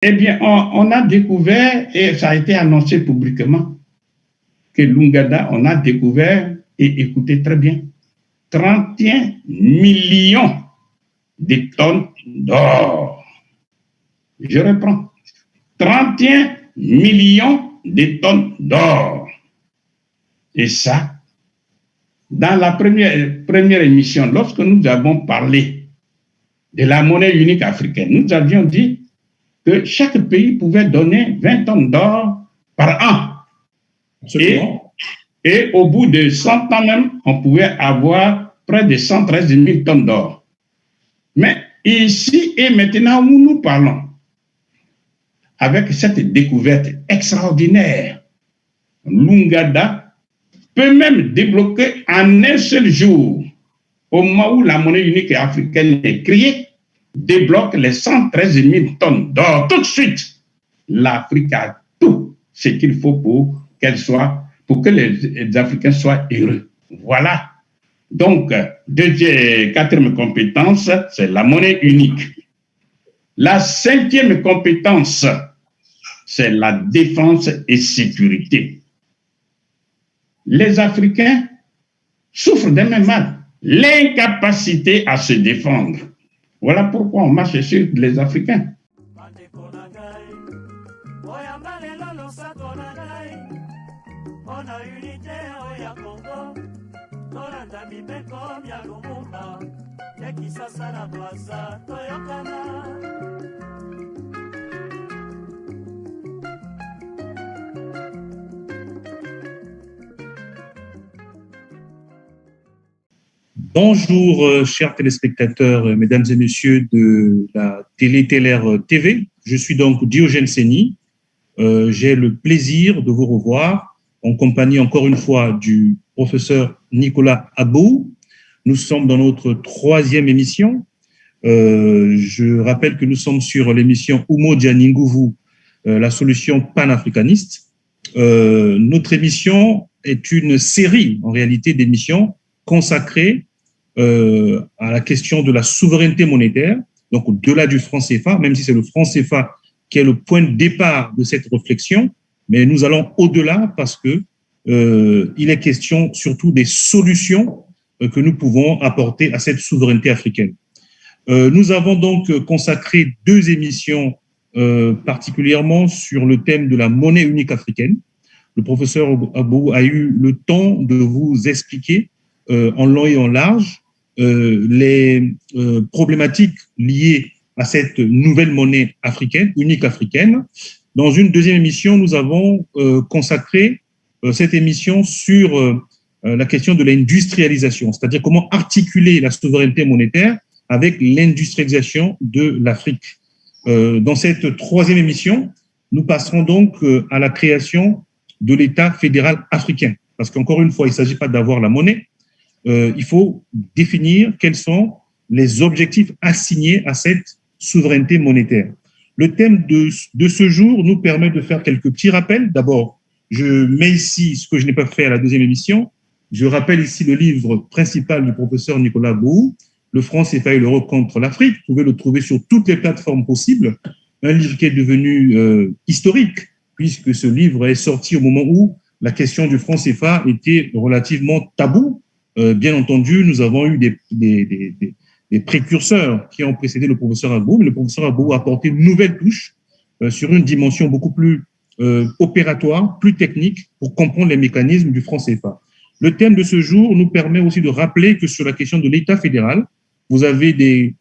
Eh bien, on a découvert, et ça a été annoncé publiquement, que Lungada, on a découvert, et écoutez très bien, 31 millions de tonnes d'or. Je reprends. 31 millions de tonnes d'or. Et ça, dans la première émission, lorsque nous avons parlé de la monnaie unique africaine, nous avions dit que chaque pays pouvait donner 20 tonnes d'or par an. Et au bout de 100 ans même, on pouvait avoir près de 113 000 tonnes d'or. Mais ici et maintenant où nous parlons, avec cette découverte extraordinaire, Lungada peut même débloquer en un seul jour, au moment où la monnaie unique africaine est créée, débloque les 113 000 tonnes d'or. Tout de suite, l'Afrique a tout ce qu'il faut pour qu'elle soit, pour que les Africains soient heureux. Voilà. Donc, quatrième compétence, c'est la monnaie unique. La cinquième compétence, c'est la défense et sécurité. Les Africains souffrent d'un même mal, l'incapacité à se défendre. Voilà pourquoi on marche sur les Africains. Bonjour, chers téléspectateurs, mesdames et messieurs de la Télé-Télair TV. Je suis donc Diogène Seni. J'ai le plaisir de vous revoir en compagnie, encore une fois, du professeur Nicolas Abou. Nous sommes dans notre troisième émission. Je rappelle que nous sommes sur l'émission Umoja Ninguvu, la solution panafricaniste. Notre émission est une série, en réalité, d'émissions consacrées à la question de la souveraineté monétaire, donc au-delà du franc CFA, même si c'est le franc CFA qui est le point de départ de cette réflexion, mais nous allons au-delà parce que il est question surtout des solutions que nous pouvons apporter à cette souveraineté africaine. Nous avons donc consacré 2 émissions particulièrement sur le thème de la monnaie unique africaine. Le professeur Abou a eu le temps de vous expliquer en long et en large les problématiques liées à cette nouvelle monnaie africaine, unique africaine. Dans une deuxième émission, nous avons consacré cette émission sur la question de l'industrialisation, c'est-à-dire comment articuler la souveraineté monétaire avec l'industrialisation de l'Afrique. Dans cette troisième émission, nous passerons donc à la création de l'État fédéral africain, parce qu'encore une fois, il ne s'agit pas d'avoir la monnaie, il faut définir quels sont les objectifs assignés à cette souveraineté monétaire. Le thème de ce jour nous permet de faire quelques petits rappels. D'abord, je mets ici ce que je n'ai pas fait à la deuxième émission. Je rappelle ici le livre principal du professeur Nicolas Abou, Le franc CFA et l'euro contre l'Afrique. Vous pouvez le trouver sur toutes les plateformes possibles. Un livre qui est devenu historique, puisque ce livre est sorti au moment où la question du franc CFA était relativement taboue. Bien entendu, nous avons eu des précurseurs qui ont précédé le professeur Abou, mais le professeur Abou a apporté une nouvelle touche sur une dimension beaucoup plus opératoire, plus technique, pour comprendre les mécanismes du franc CFA. Le thème de ce jour nous permet aussi de rappeler que sur la question de l'État fédéral, vous avez des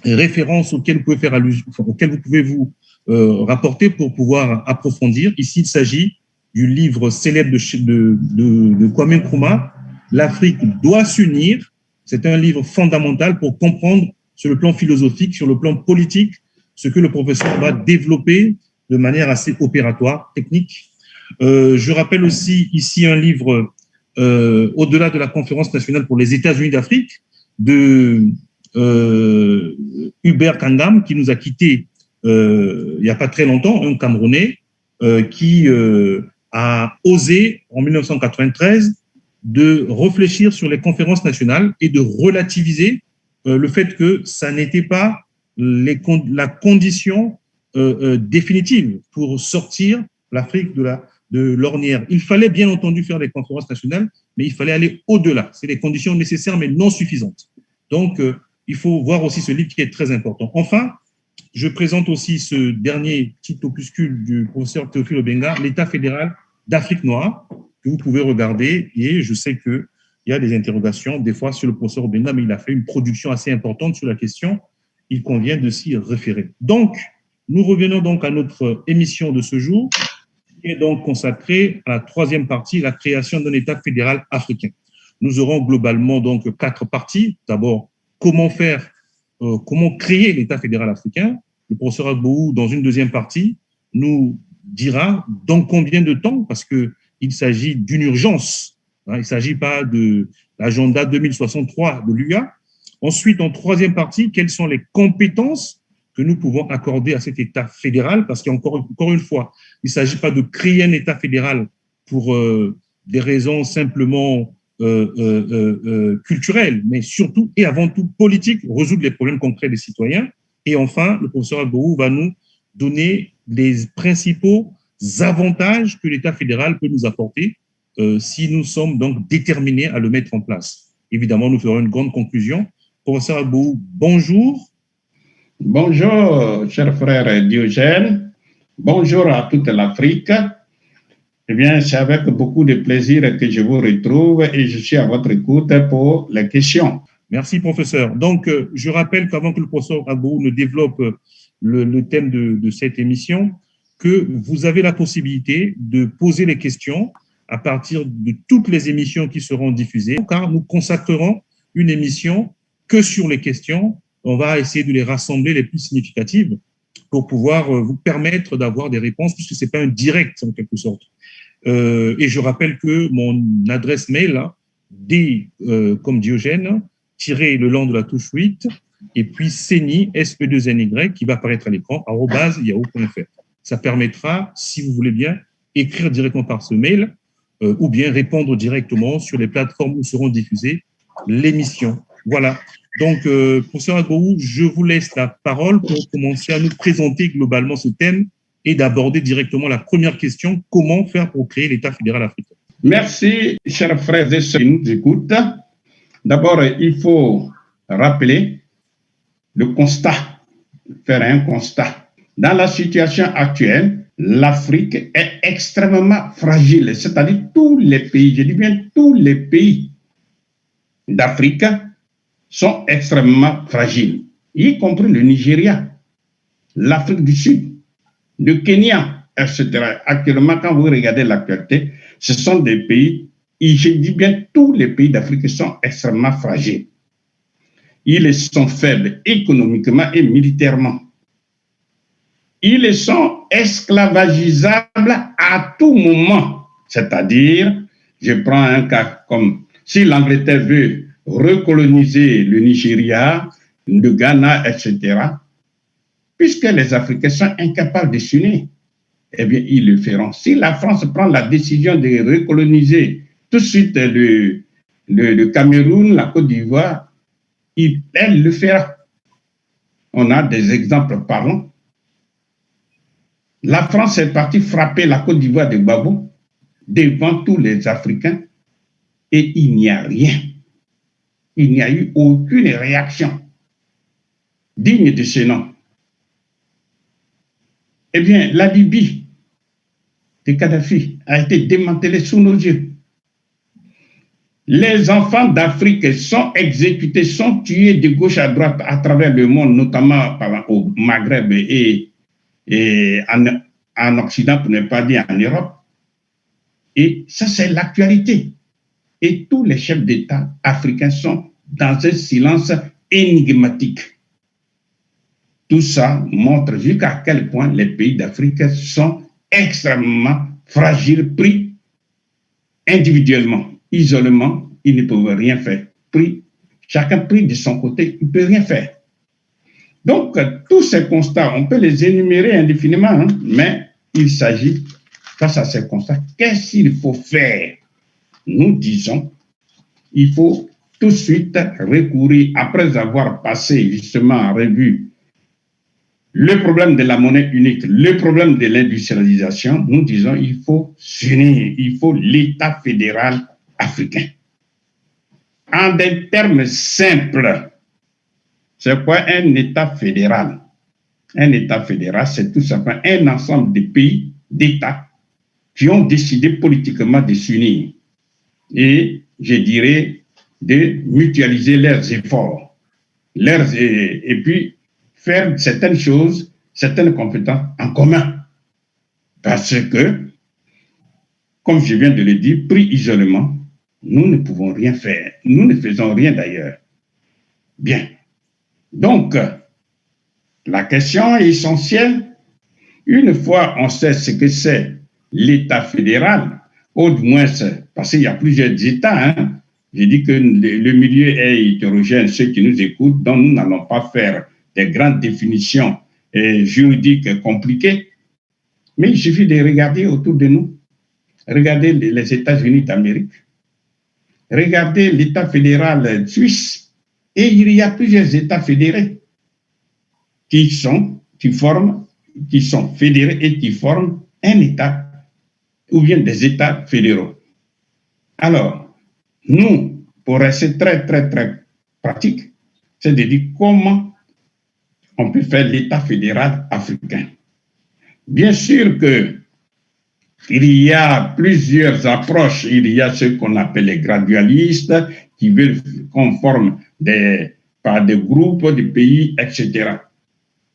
références auxquelles vous pouvez faire allusion, auxquelles vous pouvez vous rapporter pour pouvoir approfondir. Ici, il s'agit du livre célèbre de Kwame Nkrumah, L'Afrique doit s'unir. C'est un livre fondamental pour comprendre sur le plan philosophique, sur le plan politique, ce que le professeur va développer de manière assez opératoire, technique. Je rappelle aussi ici un livre au-delà de la conférence nationale pour les États-Unis d'Afrique de Hubert Kangam, qui nous a quittés il n'y a pas très longtemps, un Camerounais qui a osé en 1993 de réfléchir sur les conférences nationales et de relativiser le fait que ça n'était pas la condition définitive pour sortir l'Afrique de l'ornière. Il fallait bien entendu faire des conférences nationales, mais il fallait aller au-delà. C'est des conditions nécessaires, mais non suffisantes. Donc, il faut voir aussi ce livre qui est très important. Enfin, je présente aussi ce dernier petit opuscule du professeur Théophile Obenga, l'État fédéral d'Afrique noire, que vous pouvez regarder. Et je sais qu'il y a des interrogations, des fois, sur le professeur Obenga, mais il a fait une production assez importante sur la question. Il convient de s'y référer. Donc, nous revenons donc à notre émission de ce jour, qui est donc consacrée à la troisième partie, la création d'un État fédéral africain. Nous aurons globalement donc 4 parties. D'abord, comment créer l'État fédéral africain. Le professeur Agbou, dans une deuxième partie, nous dira dans combien de temps, parce qu'il s'agit d'une urgence. Il ne s'agit pas de l'agenda 2063 de l'UA. Ensuite, en troisième partie, quelles sont les compétences que nous pouvons accorder à cet État fédéral, parce qu'encore une fois, il ne s'agit pas de créer un État fédéral pour des raisons simplement culturelles, mais surtout et avant tout politiques, résoudre les problèmes concrets des citoyens. Et enfin, le professeur Agbou va nous donner les principaux avantages que l'État fédéral peut nous apporter si nous sommes donc déterminés à le mettre en place. Évidemment, nous ferons une grande conclusion. Professeur Agbou, bonjour. Bonjour, cher frère Diogène. Bonjour à toute l'Afrique. Eh bien, c'est avec beaucoup de plaisir que je vous retrouve et je suis à votre écoute pour les questions. Merci, professeur. Donc, je rappelle qu'avant que le professeur Agbou ne développe le thème de cette émission, que vous avez la possibilité de poser les questions à partir de toutes les émissions qui seront diffusées, car nous consacrerons une émission que sur les questions. On va essayer de les rassembler les plus significatives pour pouvoir vous permettre d'avoir des réponses, puisque ce n'est pas un direct en quelque sorte. Et je rappelle que mon adresse mail, comme Diogène, tiré le long de la touche 8, et puis Seny, SP2NY, qui va apparaître à l'écran, @yahoo.fr. Ça permettra, si vous voulez bien, écrire directement par ce mail, ou bien répondre directement sur les plateformes où seront diffusées l'émission. Voilà. Donc, professeur Agbou, je vous laisse la parole pour commencer à nous présenter globalement ce thème et d'aborder directement la première question, comment faire pour créer l'État fédéral africain. Merci, chers frères et sœurs qui nous écoutent. D'abord, il faut rappeler le constat, faire un constat. Dans la situation actuelle, l'Afrique est extrêmement fragile, c'est-à-dire tous les pays, je dis bien tous les pays d'Afrique sont extrêmement fragiles, y compris le Nigeria, l'Afrique du Sud, le Kenya, etc. Actuellement, quand vous regardez l'actualité, ce sont des pays, et je dis bien tous les pays d'Afrique sont extrêmement fragiles. Ils sont faibles économiquement et militairement. Ils sont esclavagisables à tout moment. C'est-à-dire, je prends un cas comme si l'Angleterre veut recoloniser le Nigeria, le Ghana, etc., puisque les Africains sont incapables de s'unir, eh bien, ils le feront. Si la France prend la décision de recoloniser tout de suite le Cameroun, la Côte d'Ivoire, elle le fera. On a des exemples parlants. La France est partie frapper la Côte d'Ivoire de Gbagbo devant tous les Africains et il n'y a rien. Il n'y a eu aucune réaction digne de ce nom. Eh bien, la Libye de Kadhafi a été démantelée sous nos yeux. Les enfants d'Afrique sont exécutés, sont tués de gauche à droite à travers le monde, notamment au Maghreb et en Occident, pour ne pas dire en Europe. Et ça, c'est l'actualité. Et tous les chefs d'État africains sont dans un silence énigmatique. Tout ça montre jusqu'à quel point les pays d'Afrique sont extrêmement fragiles, pris individuellement, isolement, ils ne peuvent rien faire. Chacun pris de son côté, il ne peut rien faire. Donc, tous ces constats, on peut les énumérer indéfiniment, hein, mais il s'agit, face à ces constats, qu'est-ce qu'il faut faire? Nous disons, il faut tout de suite recourir, après avoir passé justement en revue le problème de la monnaie unique, le problème de l'industrialisation, nous disons il faut s'unir, il faut l'État fédéral africain. En des termes simples, c'est quoi un État fédéral? Un État fédéral, c'est tout simplement un ensemble de pays, d'États, qui ont décidé politiquement de s'unir et, je dirais, de mutualiser leurs efforts, et puis faire certaines choses, certaines compétences en commun. Parce que, comme je viens de le dire, pris isolément, nous ne pouvons rien faire. Nous ne faisons rien d'ailleurs. Bien. Donc, la question est essentielle. Une fois on sait ce que c'est l'État fédéral, au moins, parce qu'il y a plusieurs États, hein. J'ai dit que le milieu est hétérogène, ceux qui nous écoutent, donc nous n'allons pas faire des grandes définitions juridiques compliquées, mais il suffit de regarder autour de nous. Regardez les États-Unis d'Amérique, regardez l'État fédéral suisse, et il y a plusieurs États fédérés qui sont fédérés et qui forment un État, ou bien des États fédéraux. Alors, nous, pour rester très, très, très pratique, c'est de dire comment on peut faire l'État fédéral africain. Bien sûr qu'il y a plusieurs approches. Il y a ce qu'on appelle les gradualistes, qui veulent qu'on forme par des groupes de pays, etc.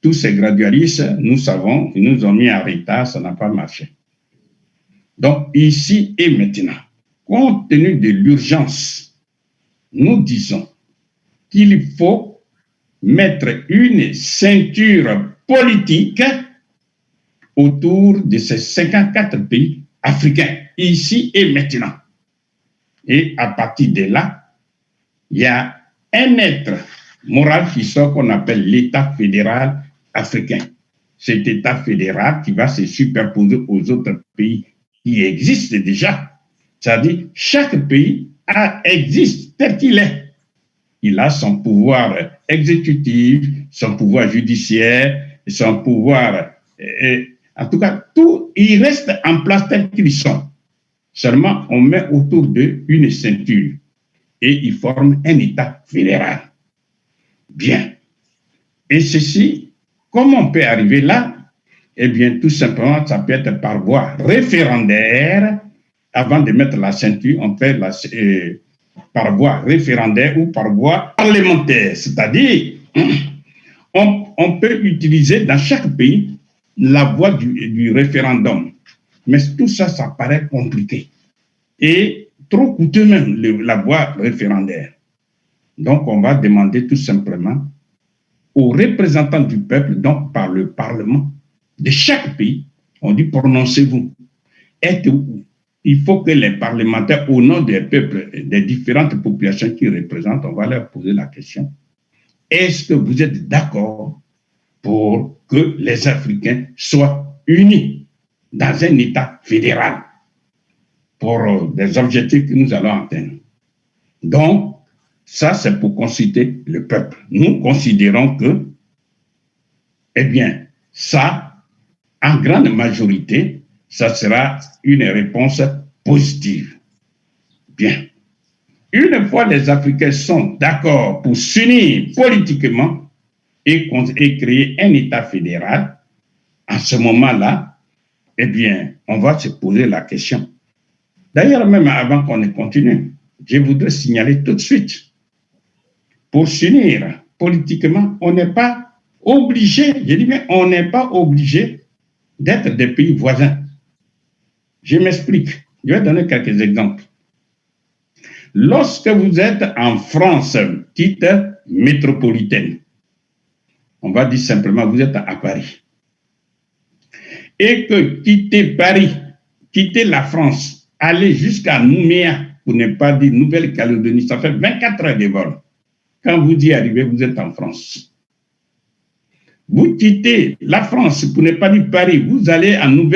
Tous ces gradualistes, nous savons, ils nous ont mis en retard, ça n'a pas marché. Donc, ici et maintenant, compte tenu de l'urgence, nous disons qu'il faut mettre une ceinture politique autour de ces 54 pays africains, ici et maintenant. Et à partir de là, il y a un être moral qui sort qu'on appelle l'État fédéral africain. Cet État fédéral qui va se superposer aux autres pays qui existent déjà. C'est-à-dire, chaque pays existe tel qu'il est. Il a son pouvoir exécutif, son pouvoir judiciaire, son pouvoir... en tout cas, tout, il reste en place tel qu'ils sont. Seulement, on met autour d'eux une ceinture et ils forment un État fédéral. Bien. Et ceci, comment on peut arriver là? Eh bien, tout simplement, ça peut être par voie référendaire. Avant de mettre la ceinture, on fait par voie référendaire ou par voie parlementaire. C'est-à-dire, on peut utiliser dans chaque pays la voie du référendum. Mais tout ça, ça paraît compliqué. Et trop coûteux même, la voie référendaire. Donc, on va demander tout simplement aux représentants du peuple, donc par le Parlement de chaque pays, on dit prononcez-vous. Il faut que les parlementaires, au nom des peuples, des différentes populations qu'ils représentent, on va leur poser la question. Est-ce que vous êtes d'accord pour que les Africains soient unis dans un État fédéral pour des objectifs que nous allons atteindre? Donc, ça, c'est pour consulter le peuple. Nous considérons que, eh bien, ça, en grande majorité, ça sera une réponse positive. Bien. Une fois les Africains sont d'accord pour s'unir politiquement et créer un État fédéral, à ce moment-là, eh bien, on va se poser la question. D'ailleurs, même avant qu'on ne continue, je voudrais signaler tout de suite, pour s'unir politiquement, on n'est pas obligé, je dis bien, on n'est pas obligé d'être des pays voisins. Je m'explique. Je vais donner quelques exemples. Lorsque vous êtes en France, petite métropolitaine, on va dire simplement, vous êtes à Paris, et que quitter Paris, quitter la France, aller jusqu'à Nouméa, pour ne pas dire Nouvelle-Calédonie, ça fait 24 heures de vol. Quand vous y arrivez, vous êtes en France. Vous quittez la France, pour ne pas dire Paris, vous allez en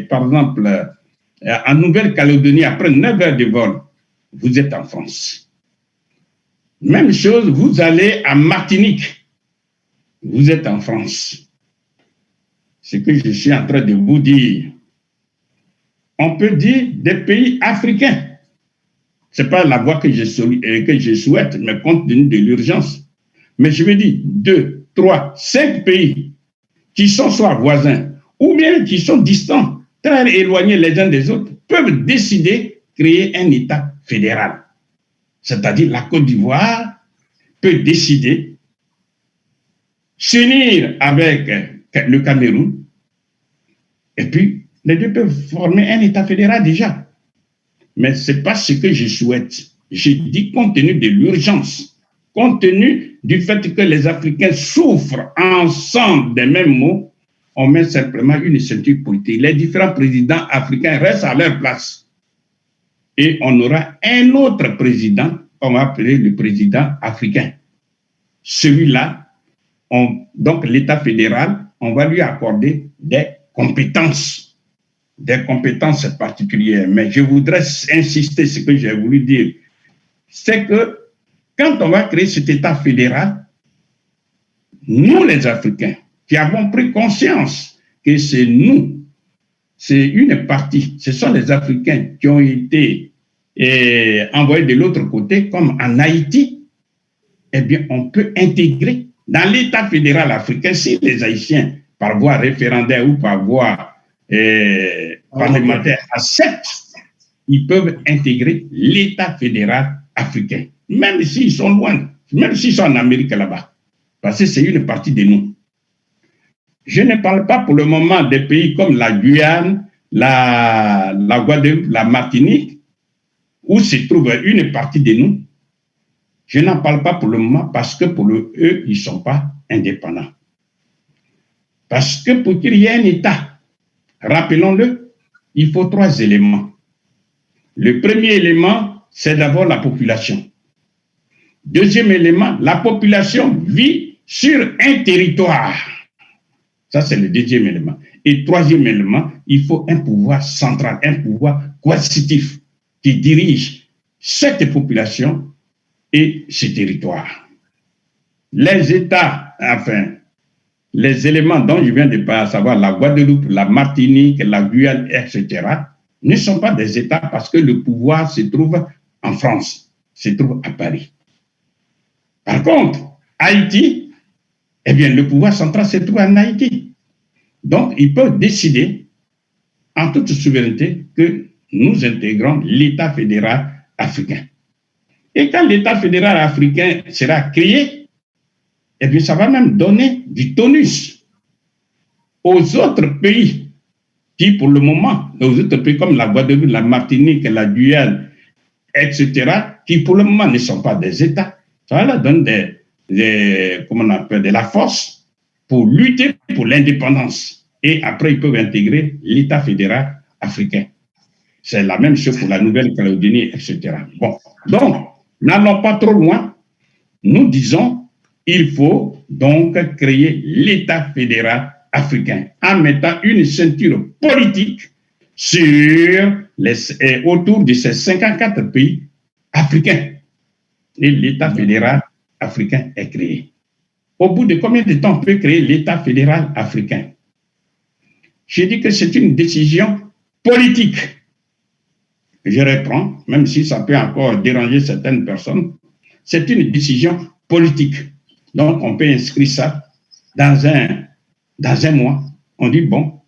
par exemple, en Nouvelle-Calédonie, après 9 heures de vol, vous êtes en France. Même chose, vous allez à Martinique, vous êtes en France. ce que je suis en train de vous dire. On peut dire des pays africains. Ce n'est pas la voie que je souhaite, mais compte tenu de l'urgence. Mais je veux dire 2, 3, 5 pays qui sont soit voisins ou bien qui sont distants, très éloignés les uns des autres, peuvent décider de créer un État fédéral. C'est-à-dire la Côte d'Ivoire peut décider s'unir avec le Cameroun et puis les deux peuvent former un État fédéral déjà. Mais ce n'est pas ce que je souhaite. Je dis compte tenu de l'urgence, compte tenu du fait que les Africains souffrent ensemble des mêmes maux, on met simplement une ceinture politique. Les différents présidents africains restent à leur place. Et on aura un autre président, on va appeler le président africain. Celui-là, donc l'État fédéral, on va lui accorder des compétences particulières. Mais je voudrais insister sur ce que j'ai voulu dire. C'est que quand on va créer cet État fédéral, nous les Africains, qui avons pris conscience que c'est nous, c'est une partie, ce sont les Africains qui ont été envoyés de l'autre côté, comme en Haïti, eh bien, on peut intégrer dans l'État fédéral africain, si les Haïtiens, par voie référendaire ou par voie parlementaire, acceptent, ils peuvent intégrer l'État fédéral africain, même s'ils sont loin, même s'ils sont en Amérique là-bas, parce que c'est une partie de nous. Je ne parle pas pour le moment des pays comme la Guyane, la Guadeloupe, la Martinique, où se trouve une partie de nous. Je n'en parle pas pour le moment parce que pour eux, ils ne sont pas indépendants. Parce que pour qu'il y ait un État, rappelons-le, il faut 3 éléments. Le premier élément, c'est d'abord la population. Deuxième élément, la population vit sur un territoire. Ça, c'est le deuxième élément. Et troisième élément, il faut un pouvoir central, un pouvoir coercitif qui dirige cette population et ce territoire. Les États, enfin, les éléments dont je viens de parler, à savoir la Guadeloupe, la Martinique, la Guyane, etc., ne sont pas des États parce que le pouvoir se trouve en France, se trouve à Paris. Par contre, Haïti, eh bien, le pouvoir central se trouve en Haïti. Donc, ils peuvent décider, en toute souveraineté, que nous intégrons l'État fédéral africain. Et quand l'État fédéral africain sera créé, eh bien, ça va même donner du tonus aux autres pays qui, pour le moment, aux autres pays comme la Guadeloupe, la Martinique, la Guyane, etc., qui, pour le moment, ne sont pas des États. Ça leur donne comment on appelle, de la force pour lutter pour l'indépendance. Et après, ils peuvent intégrer l'État fédéral africain. C'est la même chose pour la Nouvelle-Calédonie, etc. Bon, donc, n'allons pas trop loin. Nous disons, il faut donc créer l'État fédéral africain en mettant une ceinture politique autour de ces 54 pays africains. Et l'État fédéral africain est créé. Au bout de combien de temps on peut créer l'État fédéral africain? J'ai dit que c'est une décision politique. Je reprends, même si ça peut encore déranger certaines personnes, c'est une décision politique. Donc, on peut inscrire ça dans un mois. On dit, bon,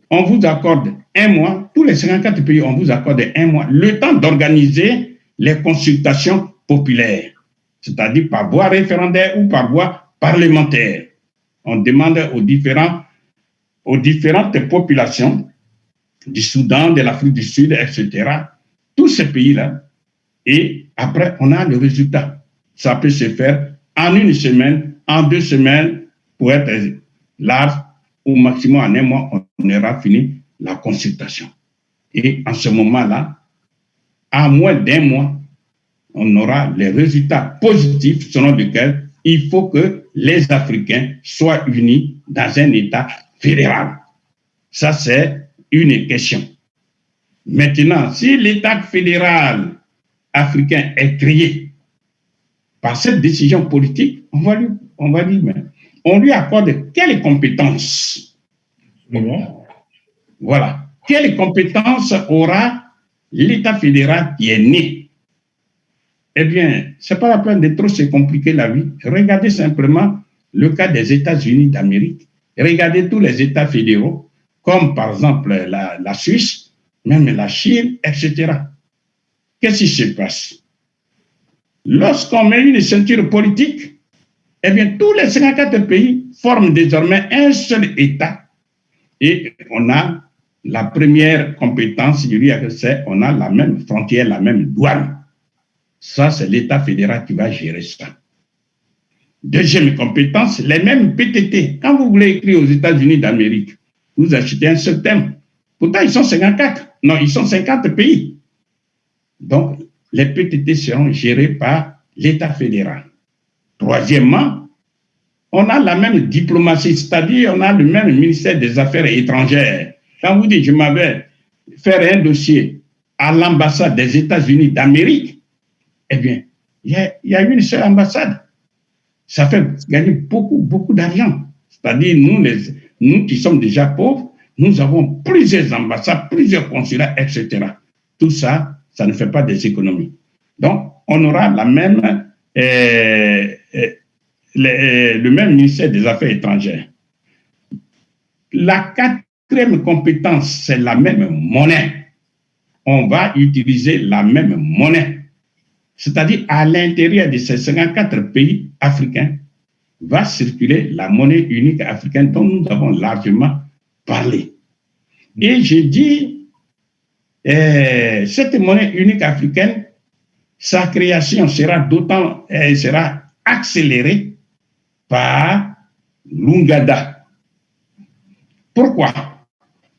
on vous accorde un mois, tous les 54 pays, on vous accorde un mois, le temps d'organiser les consultations populaires, c'est-à-dire par voie référendaire ou par voie parlementaire. On demande aux différentes populations du Soudan, de l'Afrique du Sud, etc., tous ces pays-là, et après, on a le résultat. Ça peut se faire en 1 semaine, en 2 semaines, pour être large, au maximum en 1 mois, on aura fini la consultation. Et en ce moment-là, à moins d'1 mois, on aura les résultats positifs selon lesquels il faut que les Africains soient unis dans un État fédéral. Ça, c'est une question. Maintenant, si l'État fédéral africain est créé par cette décision politique, on va lui accorde quelles compétences? Absolument. Voilà. Quelles compétences aura l'État fédéral qui est né? Eh bien, ce n'est pas la peine de trop se compliquer la vie. Regardez simplement le cas des États-Unis d'Amérique. Regardez tous les États fédéraux, comme par exemple la Suisse, même la Chine, etc. Qu'est-ce qui se passe? Lorsqu'on met une ceinture politique, eh bien, tous les 54 pays forment désormais un seul État. Et on a la première compétence, je dirais que c'est on a la même frontière, la même douane. Ça, c'est l'État fédéral qui va gérer ça. Deuxième compétence, les mêmes PTT. Quand vous voulez écrire aux États-Unis d'Amérique, vous achetez un seul thème. Pourtant, ils sont 54. Non, ils sont 50 pays. Donc, les PTT seront gérés par l'État fédéral. Troisièmement, on a la même diplomatie, c'est-à-dire on a le même ministère des Affaires étrangères. Quand vous dites, je m'avais fait un dossier à l'ambassade des États-Unis d'Amérique, eh bien, il y a une seule ambassade. Ça fait gagner beaucoup d'argent. C'est-à-dire, nous qui sommes déjà pauvres, nous avons plusieurs ambassades, plusieurs consulats, etc. Tout ça, ça ne fait pas des économies. Donc, on aura la même, le même ministère des Affaires étrangères. La quatrième compétence, c'est la même monnaie. On va utiliser la même monnaie. C'est-à-dire, à l'intérieur de ces 54 pays africains, va circuler la monnaie unique africaine dont nous avons largement parlé. Et je dis, cette monnaie unique africaine, sa création sera accélérée par l'Ouganda. Pourquoi?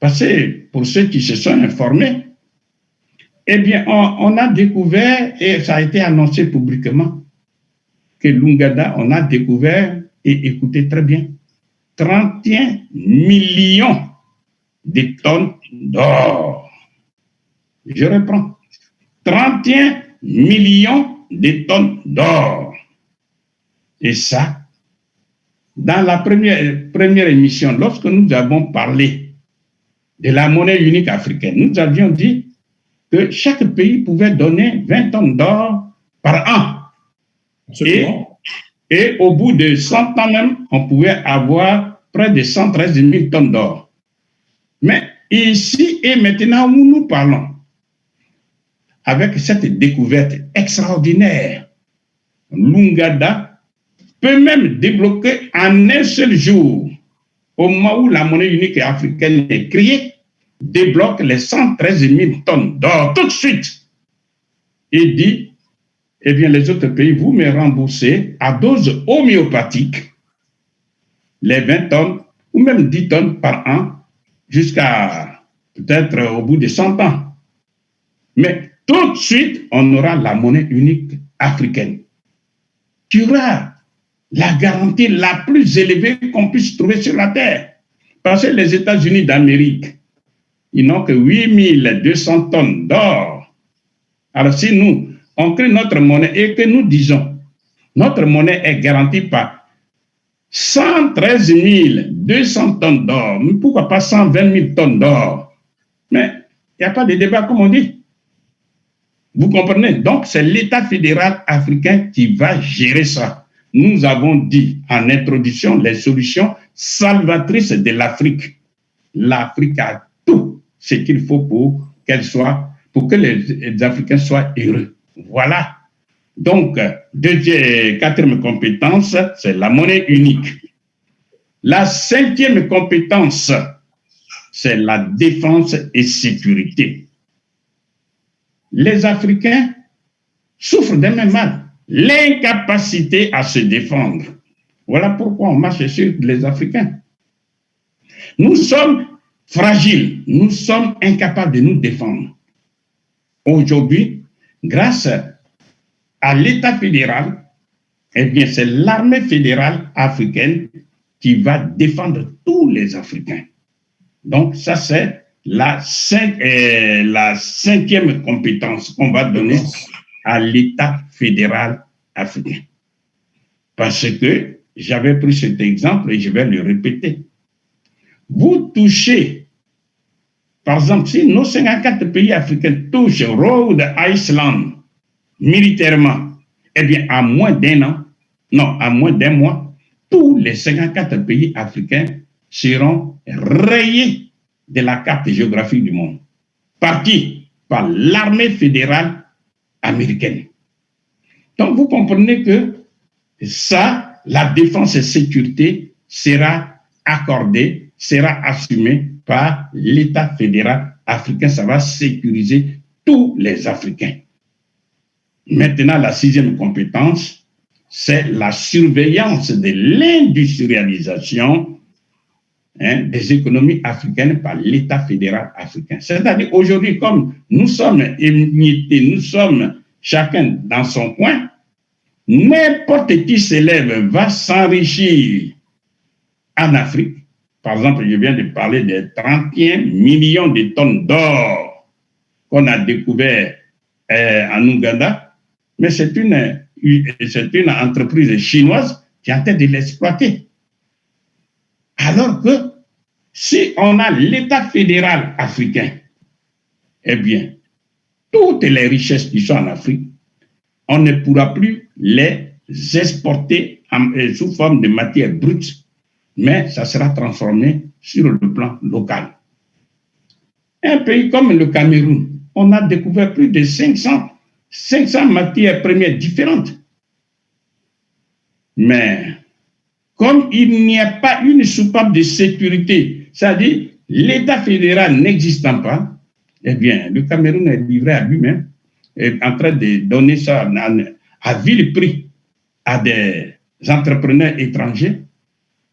Parce que pour ceux qui se sont informés, eh bien, on a découvert, et ça a été annoncé publiquement, que l'Ouganda, on a découvert, et écoutez très bien, 31 millions de tonnes d'or. Je reprends. 31 millions de tonnes d'or. Et ça, dans la première émission, lorsque nous avons parlé de la monnaie unique africaine, nous avions dit que chaque pays pouvait donner 20 tonnes d'or par an. Et au bout de 100 ans même, on pouvait avoir près de 113 000 tonnes d'or. Mais ici et maintenant où nous parlons, avec cette découverte extraordinaire, l'Ouganda peut même débloquer en un seul jour, au moment où la monnaie unique africaine est créée, débloque les 113 000 tonnes d'or tout de suite. Et dit, eh bien, les autres pays, vous me remboursez à dose homéopathique les 20 tonnes ou même 10 tonnes par an jusqu'à peut-être au bout de 100 ans. Mais tout de suite, on aura la monnaie unique africaine qui aura la garantie la plus élevée qu'on puisse trouver sur la Terre. Parce que les États-Unis d'Amérique, ils n'ont que 8200 tonnes d'or. Alors si nous, on crée notre monnaie et que nous disons, notre monnaie est garantie par 113 200 tonnes d'or, pourquoi pas 120 000 tonnes d'or? Mais il n'y a pas de débat comme on dit. Vous comprenez? Donc c'est l'État fédéral africain qui va gérer ça. Nous avons dit en introduction les solutions salvatrices de l'Afrique. L'Afrique a tout ce qu'il faut pour qu'elle soit, pour que les Africains soient heureux. Voilà. Donc, quatrième compétence, c'est la monnaie unique. La cinquième compétence, c'est la défense et sécurité. Les Africains souffrent d'un même mal, l'incapacité à se défendre. Voilà pourquoi on marche sur les Africains. Nous sommes fragiles, nous sommes incapables de nous défendre. Aujourd'hui, grâce à l'État fédéral, eh bien, c'est l'armée fédérale africaine qui va défendre tous les Africains. Donc, ça, c'est la cinquième compétence qu'on va donner à l'État fédéral africain. Parce que j'avais pris cet exemple et je vais le répéter. vous touchez, par exemple, si nos 54 pays africains touchent Rhode Island militairement, eh bien, à moins d'un an, non, à moins d'un mois, tous les 54 pays africains seront rayés de la carte géographique du monde. Par qui? Par l'armée fédérale américaine. Donc, vous comprenez que ça, la défense et sécurité sera accordée, sera assumée par l'État fédéral africain. Ça va sécuriser tous les Africains. Maintenant, la sixième compétence, c'est la surveillance de l'industrialisation des économies africaines par l'État fédéral africain. C'est-à-dire, aujourd'hui, comme nous sommes émiettés, nous sommes chacun dans son coin, n'importe qui s'élève va s'enrichir en Afrique. Par exemple, je viens de parler des 31 millions de tonnes d'or qu'on a découvert en Ouganda, mais c'est une entreprise chinoise qui est en train de l'exploiter. Alors que si on a l'État fédéral africain, eh bien, toutes les richesses qui sont en Afrique, on ne pourra plus les exporter sous forme de matière brute, mais ça sera transformé sur le plan local. Un pays comme le Cameroun, on a découvert plus de 500 matières premières différentes. Mais comme il n'y a pas une soupape de sécurité, c'est-à-dire l'État fédéral n'existant pas, eh bien, le Cameroun est livré à lui-même, est en train de donner ça à vil prix à des entrepreneurs étrangers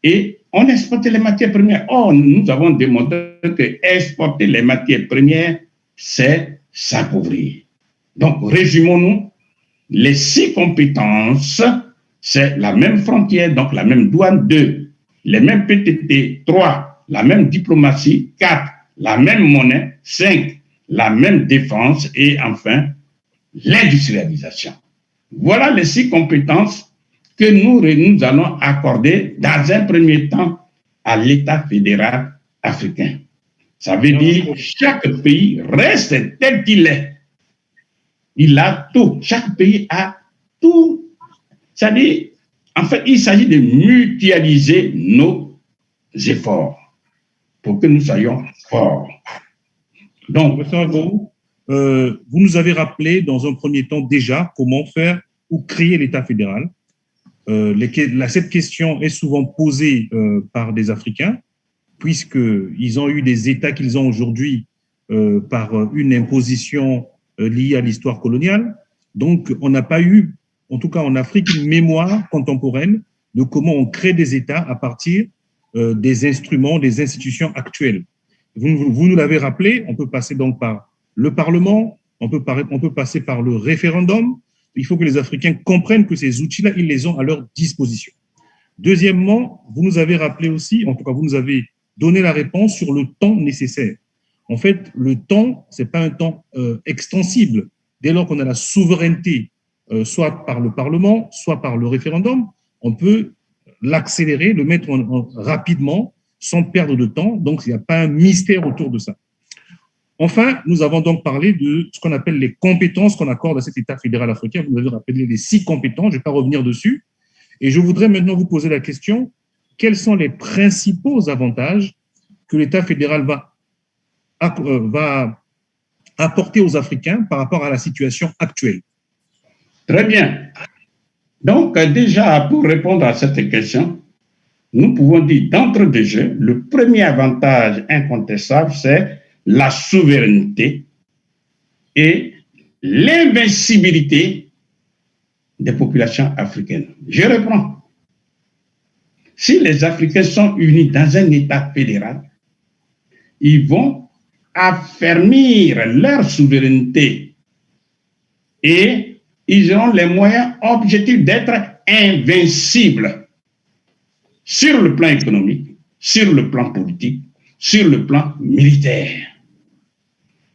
et on exporte les matières premières. Or, nous avons démontré que exporter les matières premières, c'est s'appauvrir. Donc, résumons-nous, les 6 compétences, c'est la même frontière, donc la même douane, 2, les mêmes PTT, 3, la même diplomatie, 4, la même monnaie, 5, la même défense et enfin, l'industrialisation. Voilà les 6 compétences que nous allons accorder dans un premier temps à l'État fédéral africain. Ça veut dire que chaque pays reste tel qu'il est. Il a tout. Chaque pays a tout. C'est-à-dire, en fait, il s'agit de mutualiser nos efforts pour que nous soyons forts. Donc, vous nous avez rappelé dans un premier temps déjà comment faire ou créer l'État fédéral. Cette question est souvent posée par des Africains, puisqu'ils ont eu des États qu'ils ont aujourd'hui par une imposition liée à l'histoire coloniale. Donc, on n'a pas eu, en tout cas en Afrique, une mémoire contemporaine de comment on crée des États à partir des instruments, des institutions actuelles. Vous nous l'avez rappelé, on peut passer donc par le Parlement, on peut passer par le référendum. Il faut que les Africains comprennent que ces outils-là, ils les ont à leur disposition. Deuxièmement, vous nous avez rappelé aussi, en tout cas, vous nous avez donné la réponse sur le temps nécessaire. En fait, le temps, ce n'est pas un temps extensible. Dès lors qu'on a la souveraineté, soit par le Parlement, soit par le référendum, on peut l'accélérer, le mettre rapidement, sans perdre de temps. Donc, il n'y a pas un mystère autour de ça. Enfin, nous avons donc parlé de ce qu'on appelle les compétences qu'on accorde à cet État fédéral africain. Vous avez rappelé les 6 compétences, je ne vais pas revenir dessus. Et je voudrais maintenant vous poser la question, quels sont les principaux avantages que l'État fédéral va apporter aux Africains par rapport à la situation actuelle? Très bien. Donc, déjà, pour répondre à cette question, nous pouvons dire d'entrée de jeu, le premier avantage incontestable, c'est la souveraineté et l'invincibilité des populations africaines. Je reprends. Si les Africains sont unis dans un État fédéral, ils vont affermir leur souveraineté et ils auront les moyens objectifs d'être invincibles sur le plan économique, sur le plan politique, sur le plan militaire.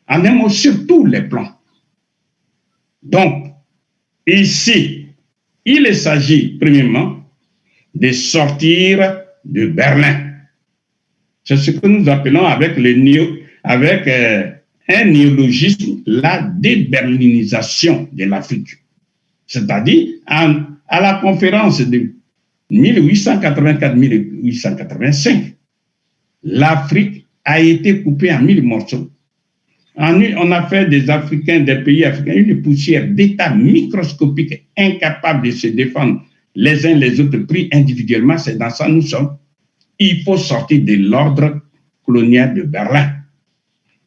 En un mot, sur tous les plans. Donc, ici, il s'agit, premièrement, de sortir de Berlin. C'est ce que nous appelons avec un néologisme la déberlinisation de l'Afrique. C'est-à-dire, à la conférence de 1884-1885, l'Afrique a été coupée en 1000 morceaux. On a fait des Africains, des pays africains, une poussière d'États microscopiques incapables de se défendre les uns les autres pris individuellement. C'est dans ça que nous sommes. Il faut sortir de l'ordre colonial de Berlin.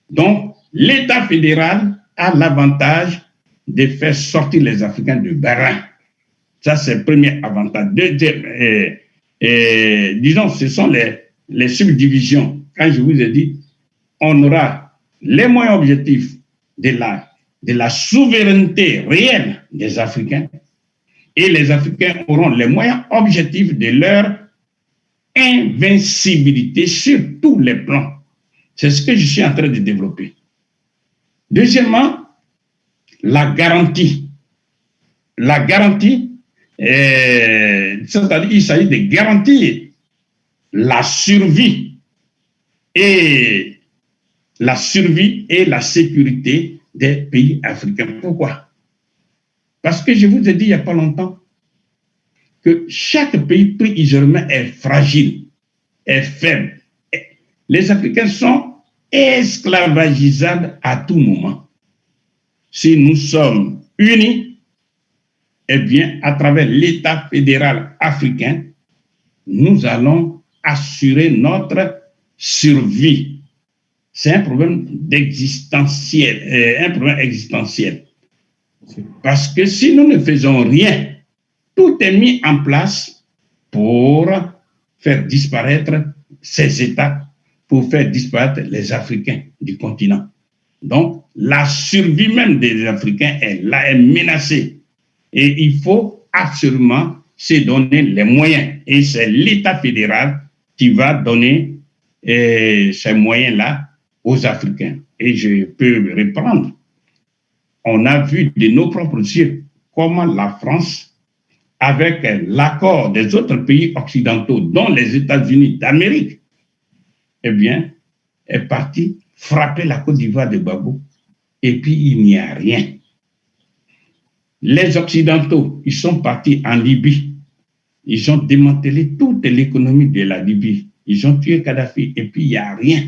Donc, l'État fédéral a l'avantage de faire sortir les Africains de Berlin. Ça, c'est le premier avantage. Deuxième, disons, ce sont les subdivisions. Quand je vous ai dit, on aura les moyens objectifs de la souveraineté réelle des Africains et les Africains auront les moyens objectifs de leur invincibilité sur tous les plans. C'est ce que je suis en train de développer. Deuxièmement, la garantie. La garantie, c'est-à-dire qu'il s'agit de garantir la survie et la sécurité des pays africains. Pourquoi? Parce que je vous ai dit il n'y a pas longtemps que chaque pays pris isolément est fragile, est faible. Les Africains sont esclavagisables à tout moment. Si nous sommes unis, eh bien, à travers l'État fédéral africain, nous allons assurer notre survie. C'est un problème existentiel. Parce que si nous ne faisons rien, tout est mis en place pour faire disparaître ces États, pour faire disparaître les Africains du continent. Donc, la survie même des Africains est là, est menacée. Et il faut absolument se donner les moyens. Et c'est l'État fédéral qui va donner ces moyens-là aux Africains. Et je peux reprendre. On a vu de nos propres yeux comment la France, avec l'accord des autres pays occidentaux, dont les États-Unis d'Amérique, eh bien, est partie frapper la Côte d'Ivoire de Gbagbo. Et puis, il n'y a rien. Les Occidentaux, ils sont partis en Libye. Ils ont démantelé toute l'économie de la Libye. Ils ont tué Kadhafi et puis il n'y a rien.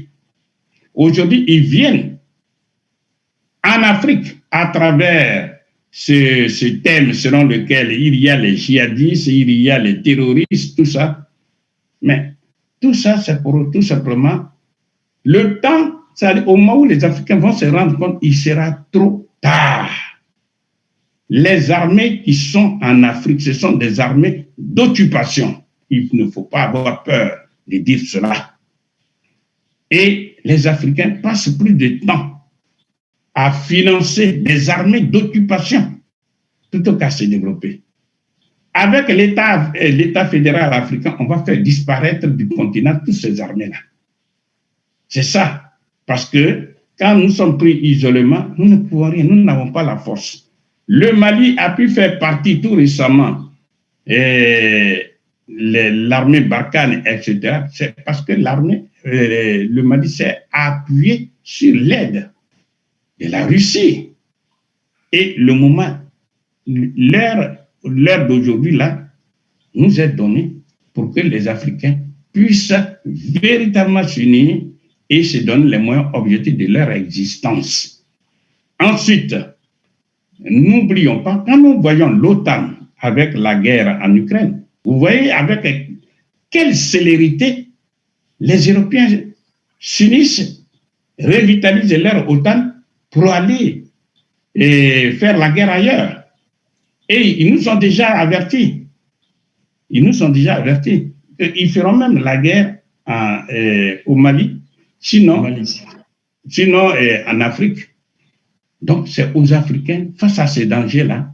Aujourd'hui, ils viennent en Afrique à travers ce thème selon lequel il y a les djihadistes, il y a les terroristes, tout ça. Mais tout ça, c'est pour tout simplement le temps, au moment où les Africains vont se rendre compte, il sera trop tard. Les armées qui sont en Afrique, ce sont des armées d'occupation. Il ne faut pas avoir peur de dire cela. Et les Africains passent plus de temps à financer des armées d'occupation plutôt qu'à se développer. Avec l'État fédéral africain, on va faire disparaître du continent toutes ces armées-là. C'est ça. Parce que quand nous sommes pris isolément, nous ne pouvons rien, nous n'avons pas la force. Le Mali a pu faire partie tout récemment, l'armée Barkhane, etc. C'est parce que le Mali s'est appuyé sur l'aide de la Russie. Et le moment, l'heure d'aujourd'hui, là, nous est donnée pour que les Africains puissent véritablement s'unir et se donner les moyens objectifs de leur existence. Ensuite, n'oublions pas, quand nous voyons l'OTAN avec la guerre en Ukraine, vous voyez avec quelle célérité les Européens s'unissent, revitalisent leur OTAN pour aller faire la guerre ailleurs. Et ils nous ont déjà avertis. Ils feront même la guerre au Mali, sinon en Afrique. Donc, c'est aux Africains, face à ces dangers-là,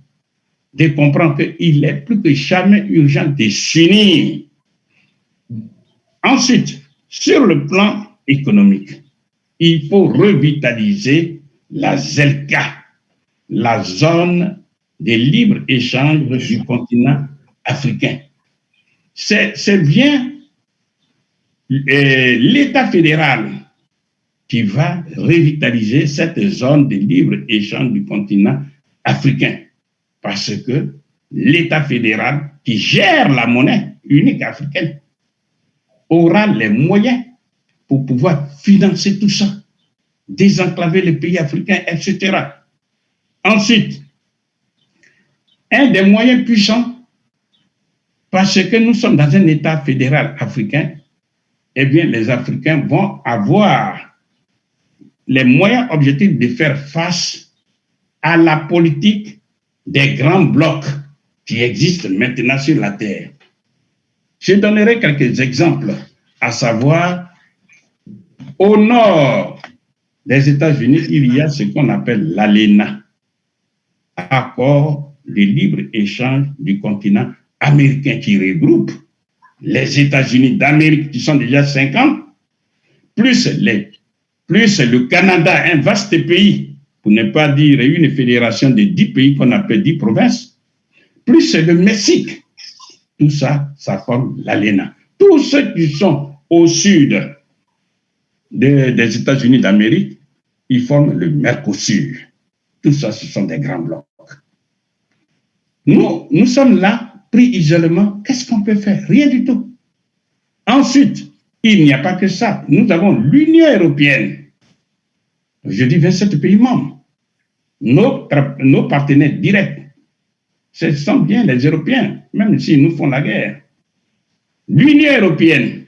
de comprendre qu'il est plus que jamais urgent de s'unir. Ensuite, sur le plan économique, il faut revitaliser la ZELCA, la zone de libre-échange du continent africain. C'est bien l'État fédéral qui va revitaliser cette zone de libre-échange du continent africain. Parce que l'État fédéral qui gère la monnaie unique africaine aura les moyens pour pouvoir financer tout ça, désenclaver les pays africains, etc. Ensuite, un des moyens puissants, parce que nous sommes dans un État fédéral africain, eh bien, les Africains vont avoir les moyens objectifs de faire face à la politique des grands blocs qui existent maintenant sur la Terre. Je donnerai quelques exemples, à savoir, au nord des États-Unis, il y a ce qu'on appelle l'ALENA, accord de libre-échange du continent américain, qui regroupe les États-Unis d'Amérique, qui sont déjà 50, plus le Canada, un vaste pays, pour ne pas dire une fédération de 10 pays qu'on appelle 10 provinces, plus le Mexique. Tout ça, ça forme l'ALENA. Tous ceux qui sont au sud des États-Unis d'Amérique, ils forment le Mercosur. Tout ça, ce sont des grands blocs. Nous sommes là, pris isolement. Qu'est-ce qu'on peut faire? Rien du tout. Ensuite, il n'y a pas que ça. Nous avons l'Union européenne. Je dis 27 pays membres. Nos partenaires directs, ce sont bien les Européens, même s'ils nous font la guerre. L'Union européenne,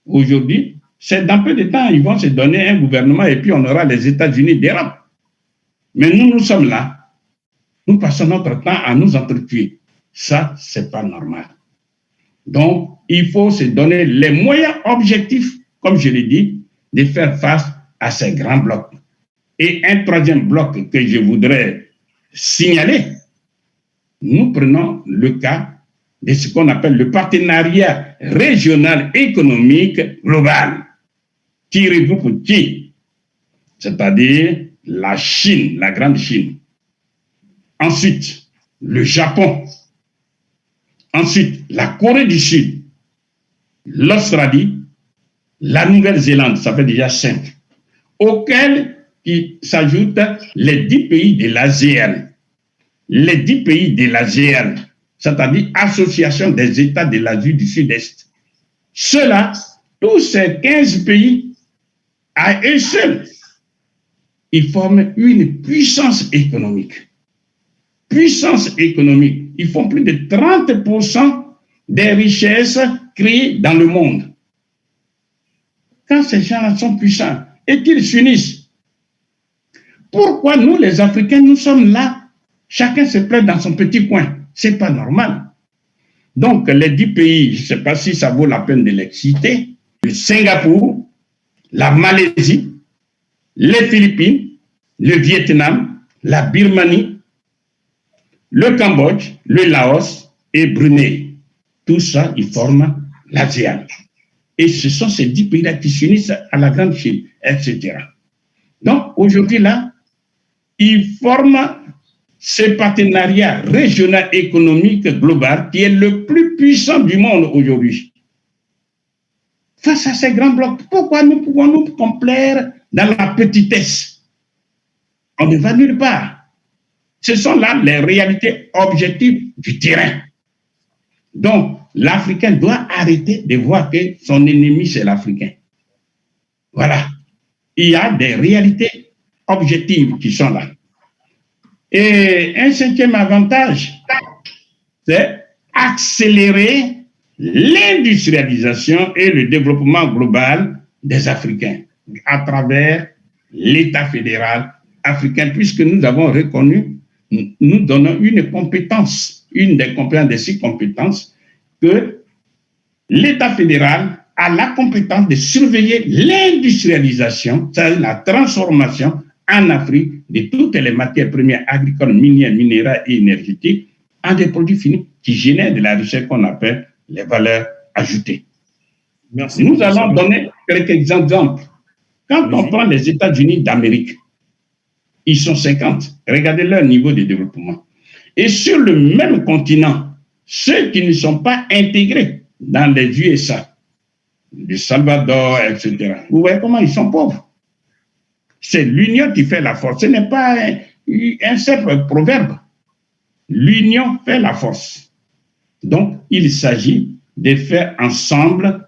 aujourd'hui, c'est dans peu de temps, ils vont se donner un gouvernement et puis on aura les États-Unis d'Europe. Mais nous sommes là. Nous passons notre temps à nous entretuer. Ça, c'est pas normal. Donc, il faut se donner les moyens objectifs, comme je l'ai dit, de faire face à ces grands blocs. Et un troisième bloc que je voudrais signaler, nous prenons le cas de ce qu'on appelle le partenariat régional économique global, qui regroupe qui? C'est-à-dire la Chine, la grande Chine. Ensuite, le Japon. Ensuite, la Corée du Sud, l'Australie, la Nouvelle-Zélande, ça fait déjà 5, auxquels qui s'ajoutent les 10 pays de l'ASEAN. Les 10 pays de l'ASEAN, c'est-à-dire Association des États de l'Asie du Sud-Est. Ceux-là, tous ces 15 pays, à eux seuls, ils forment une puissance économique. Puissance économique. Ils font plus de 30% des richesses créées dans le monde. Quand ces gens-là sont puissants et qu'ils s'unissent, pourquoi nous, les Africains, nous sommes là, chacun se plaît dans son petit coin? C'est pas normal. Donc, les 10 pays, je ne sais pas si ça vaut la peine de les citer, le Singapour, la Malaisie, les Philippines, le Vietnam, la Birmanie, le Cambodge, le Laos et Brunei. Tout ça, ils forment l'ASEAN. Et ce sont ces 10 pays-là qui s'unissent à la Grande Chine, etc. Donc, aujourd'hui, là, ils forment ce partenariat régional économique global qui est le plus puissant du monde aujourd'hui. Face à ces grands blocs, pourquoi nous pouvons nous complaire dans la petitesse? On ne va nulle part. Ce sont là les réalités objectives du terrain. Donc, l'Africain doit arrêter de voir que son ennemi, c'est l'Africain. Voilà. Il y a des réalités objectives qui sont là. Et un cinquième avantage, c'est accélérer l'industrialisation et le développement global des Africains à travers l'État fédéral africain, puisque nous avons reconnu, nous donnons une compétence, une des compétences, des 6 compétences, que l'État fédéral a la compétence de surveiller l'industrialisation, c'est-à-dire la transformation en Afrique de toutes les matières premières agricoles, minières, minérales et énergétiques en des produits finis qui génèrent de la richesse qu'on appelle les valeurs ajoutées. Merci. Nous allons donner quelques exemples. Quand on prend les États-Unis d'Amérique, ils sont 50. Regardez leur niveau de développement. Et sur le même continent, ceux qui ne sont pas intégrés dans les USA, du Salvador, etc. Vous voyez comment ils sont pauvres. C'est l'union qui fait la force. Ce n'est pas un simple proverbe. L'union fait la force. Donc, il s'agit de faire ensemble,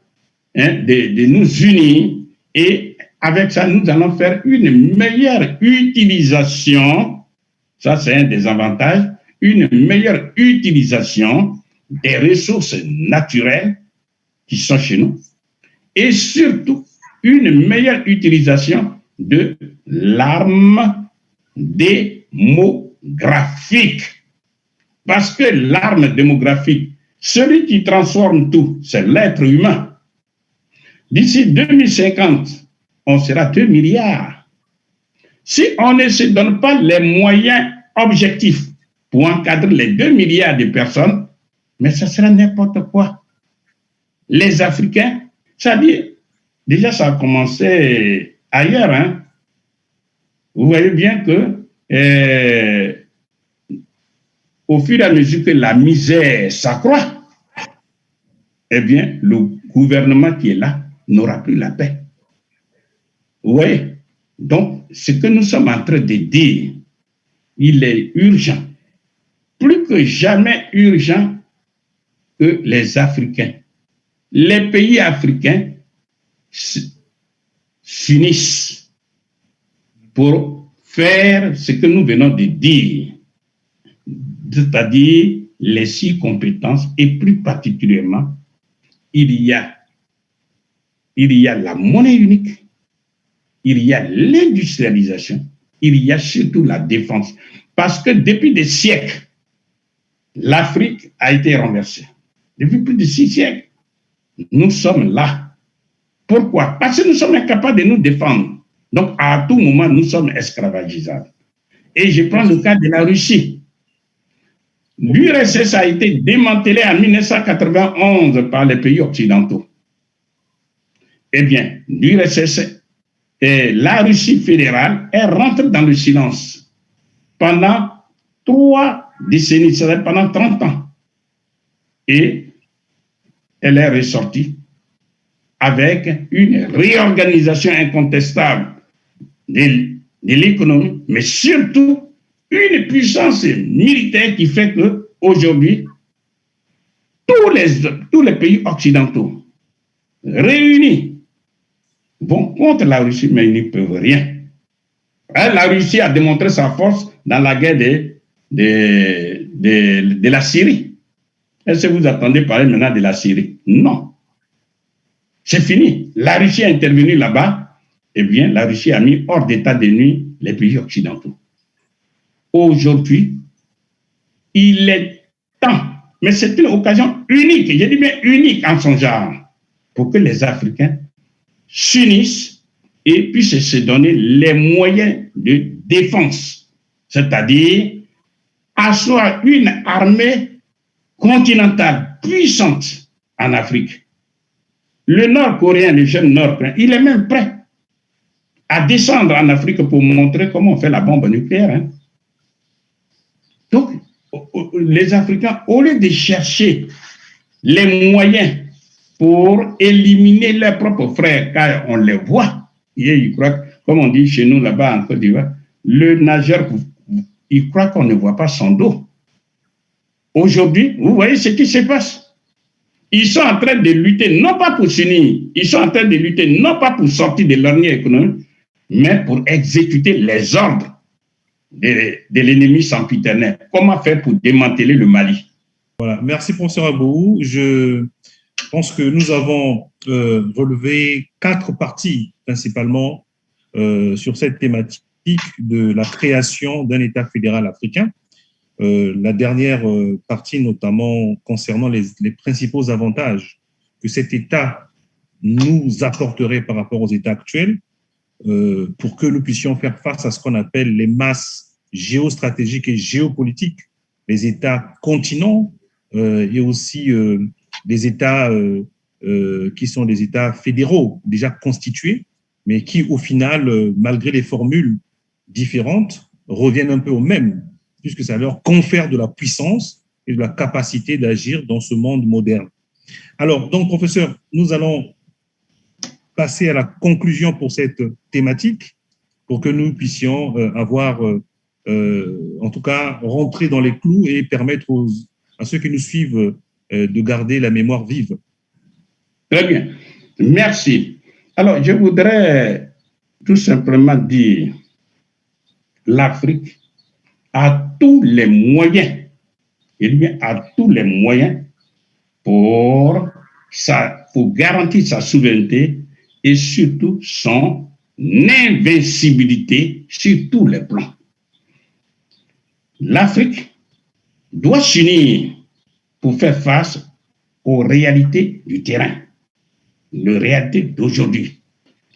de nous unir, et avec ça, nous allons faire une meilleure utilisation, ça c'est un des avantages, une meilleure utilisation des ressources naturelles qui sont chez nous, et surtout une meilleure utilisation de l'arme démographique. Parce que l'arme démographique, celui qui transforme tout, c'est l'être humain. D'ici 2050, on sera 2 milliards. Si on ne se donne pas les moyens objectifs pour encadrer les 2 milliards de personnes, mais ça sera n'importe quoi. Les Africains, c'est-à-dire, déjà ça a commencé ailleurs. Hein. Vous voyez bien que au fur et à mesure que la misère s'accroît, eh bien, le gouvernement qui est là n'aura plus la paix. Vous voyez? Donc, ce que nous sommes en train de dire, il est urgent, plus que jamais urgent, que les Africains, les pays africains s'unissent pour faire ce que nous venons de dire, c'est-à-dire les 6 compétences, et plus particulièrement, il y a la monnaie unique, il y a l'industrialisation, il y a surtout la défense. Parce que depuis des siècles, l'Afrique a été renversée. Depuis plus de 6 siècles, nous sommes là. Pourquoi? Parce que nous sommes incapables de nous défendre. Donc, à tout moment, nous sommes esclavagisables. Et je prends le cas de la Russie. L'URSS a été démantelée en 1991 par les pays occidentaux. Eh bien, l'URSS et la Russie fédérale est rentrée dans le silence pendant 3 décennies, c'est-à-dire pendant 30 ans. Et elle est ressortie avec une réorganisation incontestable de l'économie, mais surtout une puissance militaire qui fait qu'aujourd'hui, tous les pays occidentaux réunis vont contre la Russie, mais ils n'y peuvent rien. La Russie a démontré sa force dans la guerre de la Syrie. Est-ce que vous attendez parler maintenant de la Syrie? Non. C'est fini. La Russie est intervenue là-bas. Eh bien, la Russie a mis hors d'état de nuire les pays occidentaux. Aujourd'hui, il est temps, mais c'est une occasion unique, je dis bien unique en son genre, pour que les Africains s'unissent et puissent se donner les moyens de défense, c'est-à-dire asseoir une armée continentale puissante en Afrique. Le Nord-Coréen, le jeune Nord-Coréen, il est même prêt à descendre en Afrique pour montrer comment on fait la bombe nucléaire. Hein. Donc, les Africains, au lieu de chercher les moyens pour éliminer leurs propres frères, car on les voit, et ils croient, comme on dit chez nous là-bas en Côte d'Ivoire, le nageur, il croit qu'on ne voit pas son dos. Aujourd'hui, vous voyez ce qui se passe. Ils sont en train de lutter, non pas pour s'unir, ils sont en train de lutter, non pas pour sortir de l'ornière économique, mais pour exécuter les ordres de l'ennemi sempiternel. Comment faire pour démanteler le Mali? Voilà, merci professeur Abou. Je pense que nous avons relevé 4 parties principalement sur cette thématique de la création d'un État fédéral africain. La dernière partie notamment concernant les principaux avantages que cet État nous apporterait par rapport aux États actuels pour que nous puissions faire face à ce qu'on appelle les masses géostratégiques et géopolitiques, les États continents et aussi des États qui sont des États fédéraux déjà constitués, mais qui au final, malgré les formules différentes, reviennent un peu au même, puisque ça leur confère de la puissance et de la capacité d'agir dans ce monde moderne. Alors, donc, professeur, nous allons passer à la conclusion pour cette thématique, pour que nous puissions avoir, en tout cas, rentrer dans les clous et permettre à ceux qui nous suivent de garder la mémoire vive. Très bien. Merci. Alors, je voudrais tout simplement dire l'Afrique a tous les moyens, a tous les moyens pour garantir sa souveraineté et surtout son invincibilité sur tous les plans. L'Afrique doit s'unir pour faire face aux réalités du terrain, les réalités d'aujourd'hui.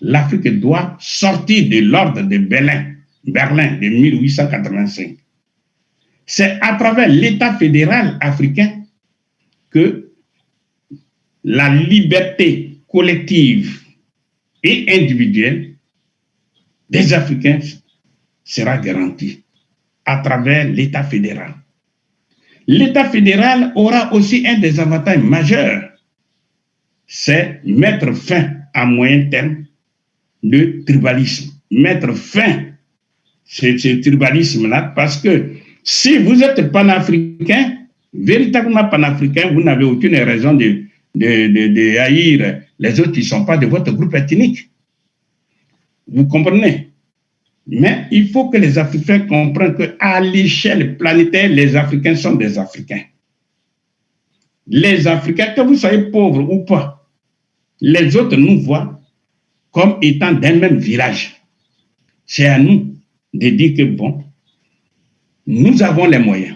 L'Afrique doit sortir de l'ordre de Berlin de 1885. C'est à travers l'État fédéral africain que la liberté collective et individuelle des Africains sera garantie à travers l'État fédéral. L'État fédéral aura aussi un des avantages majeurs, c'est mettre fin à moyen terme le tribalisme. Mettre fin ce tribalisme-là, parce que si vous êtes panafricain, véritablement panafricain, vous n'avez aucune raison de haïr les autres qui ne sont pas de votre groupe ethnique. Vous comprenez? Mais il faut que les Africains comprennent qu'à l'échelle planétaire, les Africains sont des Africains. Les Africains, que vous soyez pauvres ou pas, les autres nous voient comme étant d'un même village. C'est à nous de dire que, bon, nous avons les moyens.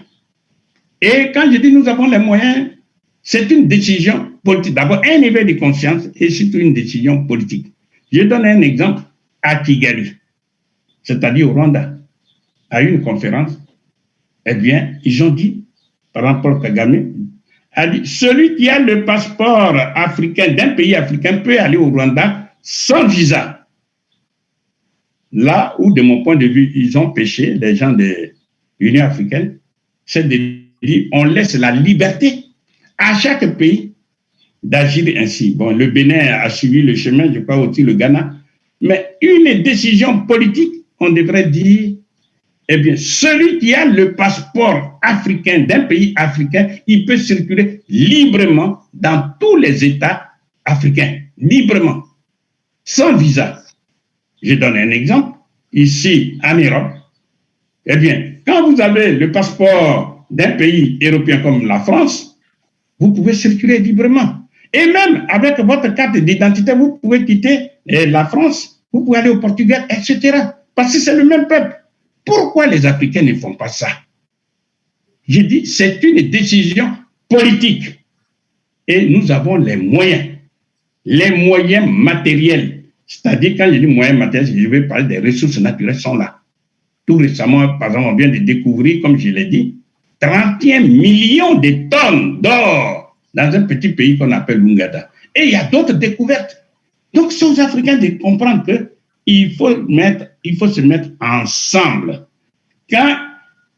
Et quand je dis nous avons les moyens, c'est une décision politique. D'abord, un éveil de conscience et surtout une décision politique. Je donne un exemple à Kigali, c'est-à-dire au Rwanda, à une conférence. Eh bien, ils ont dit, par exemple, Kagame a dit, celui qui a le passeport africain d'un pays africain peut aller au Rwanda sans visa. Là où, de mon point de vue, ils ont péché, les gens de l'Union africaine, c'est de dire, on laisse la liberté à chaque pays d'agir ainsi. Bon, le Bénin a suivi le chemin, je crois aussi le Ghana, mais une décision politique, on devrait dire, eh bien, celui qui a le passeport africain d'un pays africain, il peut circuler librement dans tous les États africains, librement, sans visa. Je donne un exemple. Ici, en Europe, eh bien, quand vous avez le passeport d'un pays européen comme la France, vous pouvez circuler librement. Et même avec votre carte d'identité, vous pouvez quitter la France, vous pouvez aller au Portugal, etc. Parce que c'est le même peuple. Pourquoi les Africains ne font pas ça? Je dis, c'est une décision politique. Et nous avons les moyens matériels. C'est-à-dire, quand je dis moyens matériels, je vais parler des ressources naturelles sont là. Tout récemment, par exemple, on vient de découvrir, comme je l'ai dit, 31 millions de tonnes d'or dans un petit pays qu'on appelle l'Ouganda. Et il y a d'autres découvertes. Donc, c'est aux Africains de comprendre qu'il faut se mettre ensemble. Quand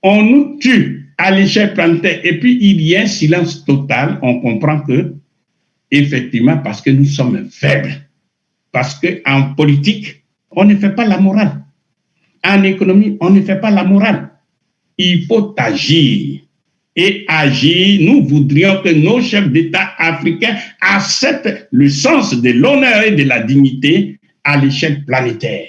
on nous tue à l'échelle planétaire et puis il y a un silence total, on comprend que, effectivement, parce que nous sommes faibles. Parce qu'en politique, on ne fait pas la morale. En économie, on ne fait pas la morale. Il faut agir. Et agir, nous voudrions que nos chefs d'État africains acceptent le sens de l'honneur et de la dignité à l'échelle planétaire.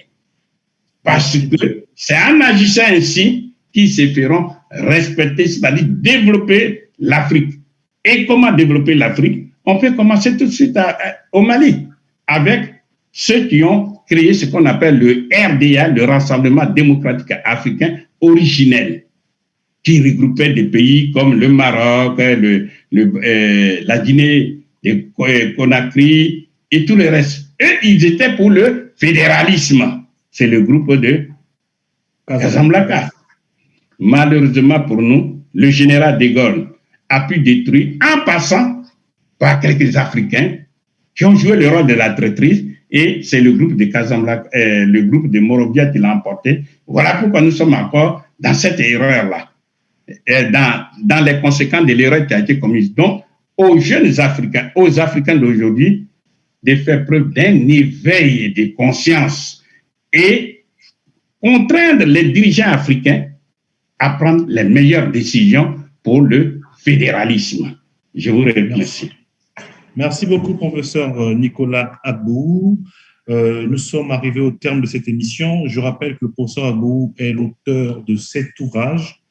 Parce que c'est en agissant ainsi qu'ils se feront respecter, c'est-à-dire développer l'Afrique. Et comment développer l'Afrique? On peut commencer tout de suite au Mali, avec ceux qui ont créé ce qu'on appelle le RDA, le Rassemblement démocratique africain originel, qui regroupait des pays comme le Maroc, la Guinée, Conakry et tout le reste. Eux, ils étaient pour le fédéralisme. C'est le groupe de Casablanca. Malheureusement pour nous, le général de Gaulle a pu détruire, en passant par quelques Africains qui ont joué le rôle de la traîtrise, et c'est le groupe de Casablanca, le groupe de Morovia qui l'a emporté. Voilà pourquoi nous sommes encore dans cette erreur-là, dans les conséquences de l'erreur qui a été commise. Donc, aux jeunes Africains, aux Africains d'aujourd'hui, de faire preuve d'un éveil de conscience et contraindre les dirigeants africains à prendre les meilleures décisions pour le fédéralisme. Je vous remercie. Merci beaucoup, professeur Nicolas Agbou. Nous sommes arrivés au terme de cette émission. Je rappelle que le professeur Agbou est l'auteur de 7 ouvrages,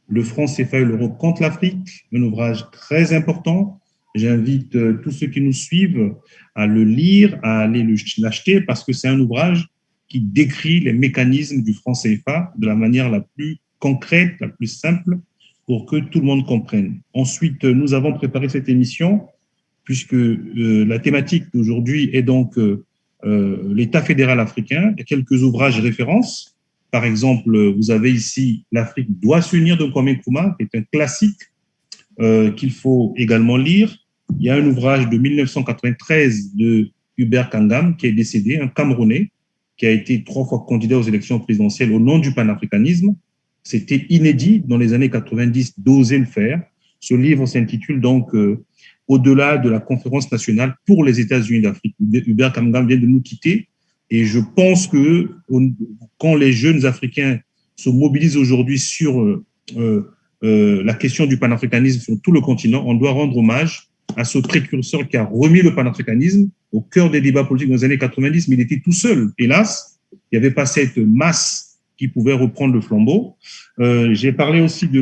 Le franc CFA et l'euro contre l'Afrique, un ouvrage très important. J'invite tous ceux qui nous suivent à le lire, à aller l'acheter, parce que c'est un ouvrage qui décrit les mécanismes du franc CFA de la manière la plus concrète, la plus simple, pour que tout le monde comprenne. Ensuite, nous avons préparé cette émission puisque la thématique d'aujourd'hui est donc l'État fédéral africain. Il y a quelques ouvrages références. Par exemple, vous avez ici « L'Afrique doit s'unir » de Kwame Nkrumah, qui est un classique qu'il faut également lire. Il y a un ouvrage de 1993 de Hubert Kangam, qui est décédé, un Camerounais, qui a été 3 fois candidat aux élections présidentielles au nom du panafricanisme. C'était inédit dans les années 90 d'oser le faire. Ce livre s'intitule donc Au-delà de la conférence nationale pour les États-Unis d'Afrique. Hubert Kangam vient de nous quitter et je pense que quand les jeunes Africains se mobilisent aujourd'hui sur la question du panafricanisme sur tout le continent, on doit rendre hommage à ce précurseur qui a remis le panafricanisme au cœur des débats politiques dans les années 90, mais il était tout seul. Hélas, il n'y avait pas cette masse qui pouvait reprendre le flambeau. J'ai parlé aussi de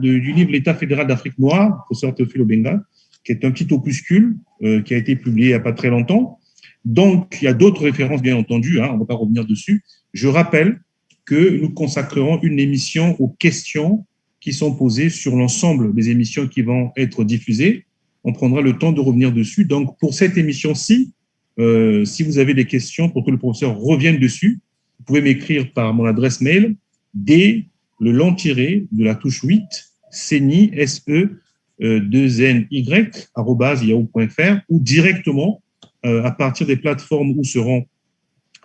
du livre L'État fédéral d'Afrique noire, professeur Théophile Obenga, qui est un petit opuscule qui a été publié il n'y a pas très longtemps. Donc, il y a d'autres références, bien entendu, on ne va pas revenir dessus. Je rappelle que nous consacrerons une émission aux questions qui sont posées sur l'ensemble des émissions qui vont être diffusées. On prendra le temps de revenir dessus. Donc, pour cette émission-ci, si vous avez des questions pour que le professeur revienne dessus, vous pouvez m'écrire par mon adresse mail, d, le long tiré de la touche 8, seny, yahoo.fr, ou directement à partir des plateformes où seront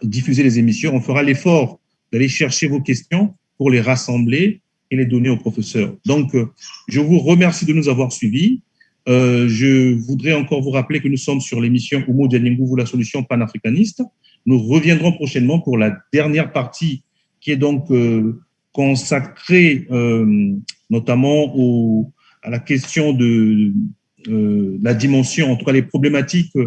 diffusées les émissions. On fera l'effort d'aller chercher vos questions pour les rassembler et les donner au professeur. Donc, je vous remercie de nous avoir suivis. Je voudrais encore vous rappeler que nous sommes sur l'émission Oumou Dianingouvou, la solution panafricaniste. Nous reviendrons prochainement pour la dernière partie qui est donc consacrée notamment à la question de la dimension, en tout cas les problématiques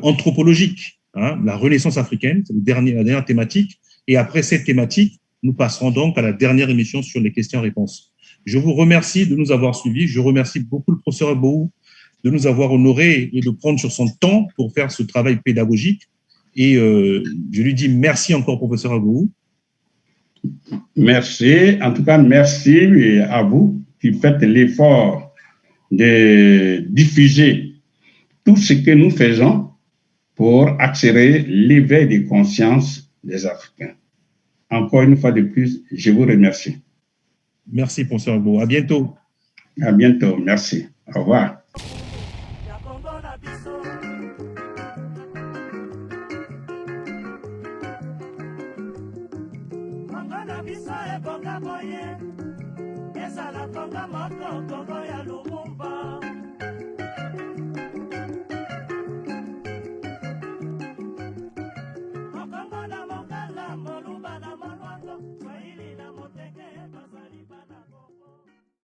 anthropologiques, la Renaissance africaine, c'est la dernière thématique. Et après cette thématique, nous passerons donc à la dernière émission sur les questions-réponses. Je vous remercie de nous avoir suivis. Je remercie beaucoup le professeur Agbou de nous avoir honorés et de prendre sur son temps pour faire ce travail pédagogique. Et je lui dis merci encore, professeur Agbou. Merci. En tout cas, merci à vous qui faites l'effort de diffuser tout ce que nous faisons pour accélérer l'éveil des consciences des Africains. Encore une fois de plus, je vous remercie. Merci, professeur Agbou. À bientôt. À bientôt. Merci. Au revoir. Konga na biso ebonga boye ezala konga